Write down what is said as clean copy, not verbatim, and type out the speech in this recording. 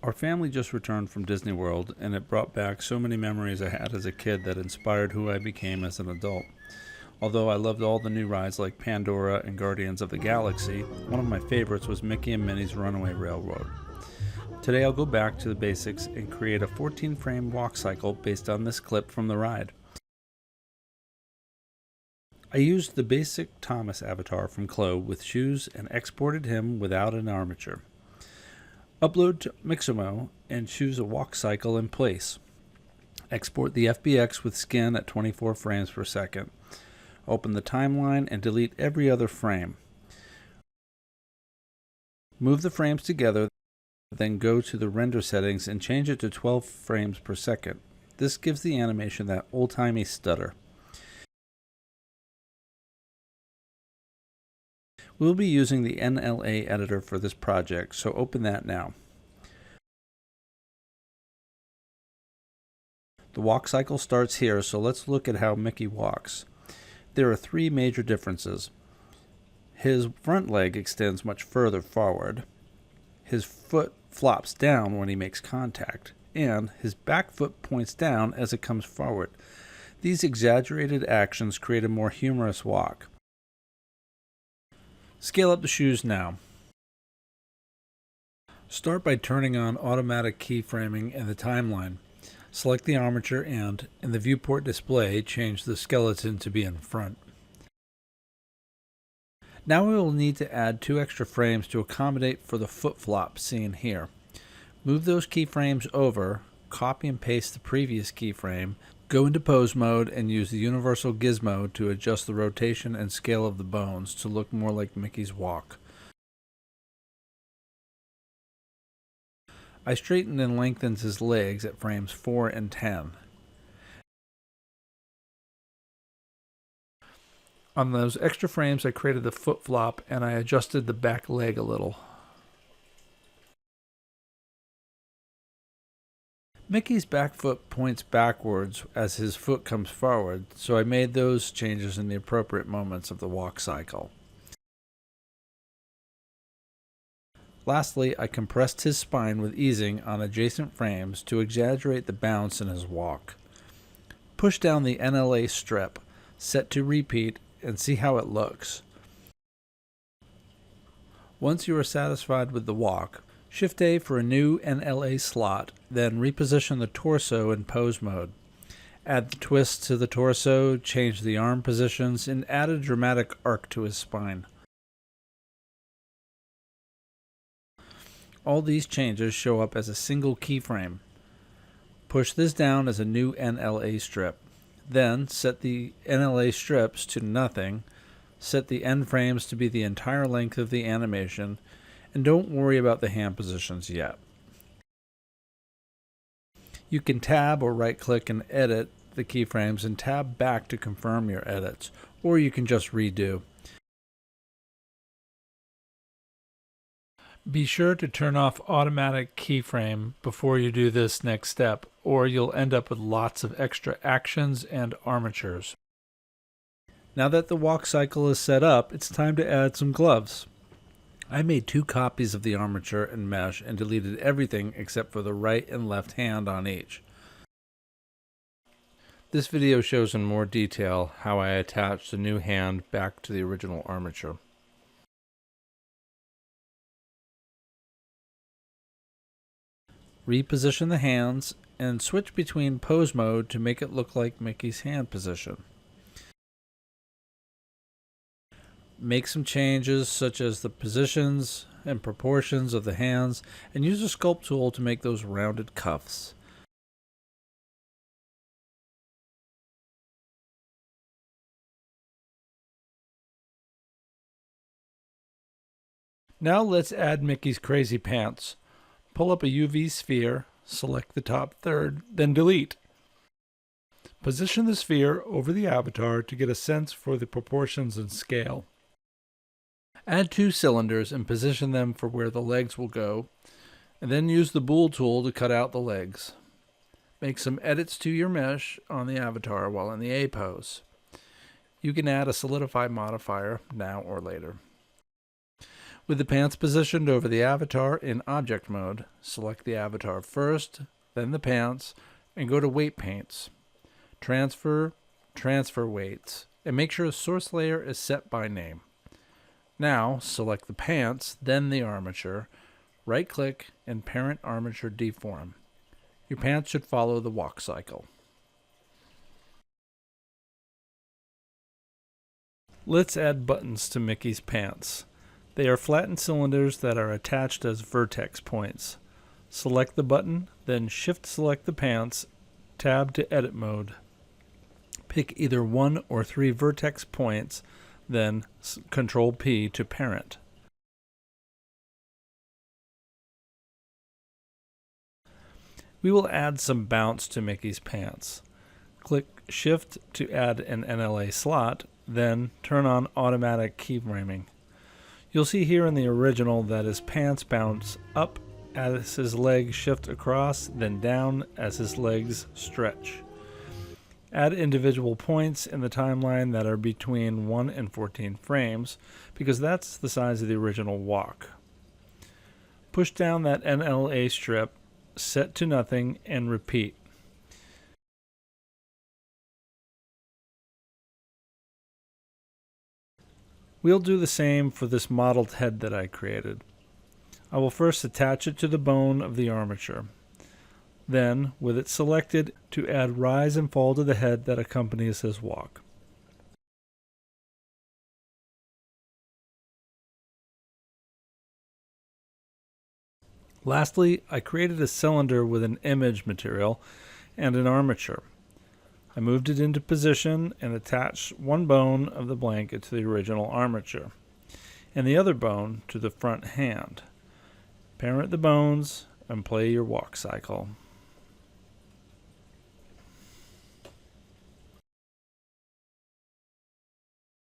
Our family just returned from Disney World, and it brought back so many memories I had as a kid that inspired who I became as an adult. Although I loved all the new rides like Pandora and Guardians of the Galaxy, one of my favorites was Mickey and Minnie's Runaway Railroad. Today I'll go back to the basics and create a 14-frame walk cycle based on this clip from the ride. I used the basic Thomas avatar from Clo with shoes and exported him without an armature. Upload to Mixamo and choose a walk cycle in place. Export the FBX with skin at 24 frames per second. Open the timeline and delete every other frame. Move the frames together, then go to the render settings and change it to 12 frames per second. This gives the animation that old-timey stutter. We'll be using the NLA editor for this project, so open that now. The walk cycle starts here, so let's look at how Mickey walks. There are three major differences. His front leg extends much further forward, his foot flops down when he makes contact, and his back foot points down as it comes forward. These exaggerated actions create a more humorous walk. Scale up the shoes now. Start by turning on automatic keyframing in the timeline. Select the armature and, in the viewport display, change the skeleton to be in front. Now we will need to add 2 extra frames to accommodate for the foot flop seen here. Move those keyframes over, copy and paste the previous keyframe, go into pose mode and use the universal gizmo to adjust the rotation and scale of the bones to look more like Mickey's walk. I straightened and lengthened his legs at frames 4 and 10. On those extra frames I created the foot flop and I adjusted the back leg a little. Mickey's back foot points backwards as his foot comes forward, so I made those changes in the appropriate moments of the walk cycle. Lastly, I compressed his spine with easing on adjacent frames to exaggerate the bounce in his walk. Push down the NLA strip, set to repeat, and see how it looks. Once you are satisfied with the walk, Shift A for a new NLA slot, then reposition the torso in pose mode. Add the twist to the torso, change the arm positions, and add a dramatic arc to his spine. All these changes show up as a single keyframe. Push this down as a new NLA strip. Then set the NLA strips to nothing, set the end frames to be the entire length of the animation, and don't worry about the hand positions yet. You can tab or right-click and edit the keyframes and tab back to confirm your edits, or you can just redo. Be sure to turn off automatic keyframe before you do this next step, or you'll end up with lots of extra actions and armatures. Now that the walk cycle is set up, it's time to add some gloves. I made 2 copies of the armature and mesh and deleted everything except for the right and left hand on each. This video shows in more detail how I attached the new hand back to the original armature. Reposition the hands and switch between pose mode to make it look like Mickey's hand position. Make some changes such as the positions and proportions of the hands and use a sculpt tool to make those rounded cuffs. Now let's add Mickey's crazy pants. Pull up a UV sphere, select the top third, then delete. Position the sphere over the avatar to get a sense for the proportions and scale. Add 2 cylinders and position them for where the legs will go, and then use the Bool tool to cut out the legs. Make some edits to your mesh on the avatar while in the A pose. You can add a solidify modifier now or later. With the pants positioned over the avatar in object mode, select the avatar first, then the pants, and go to Weight Paints. Transfer Weights, and make sure the source layer is set by name. Now, select the pants, then the armature, right-click, and parent Armature Deform. Your pants should follow the walk cycle. Let's add buttons to Mickey's pants. They are flattened cylinders that are attached as vertex points. Select the button, then Shift-select the pants, tab to Edit Mode. Pick either 1 or 3 vertex points, then Control-P to parent. We will add some bounce to Mickey's pants. Click Shift to add an NLA slot, then turn on automatic keyframing. You'll see here in the original that his pants bounce up as his legs shift across, then down as his legs stretch. Add individual points in the timeline that are between 1 and 14 frames, because that's the size of the original walk. Push down that NLA strip, set to nothing, and repeat. We'll do the same for this modeled head that I created. I will first attach it to the bone of the armature. Then, with it selected, to add rise and fall to the head that accompanies his walk. Lastly, I created a cylinder with an image material and an armature. I moved it into position and attached one bone of the blanket to the original armature, and the other bone to the front hand. Parent the bones and play your walk cycle.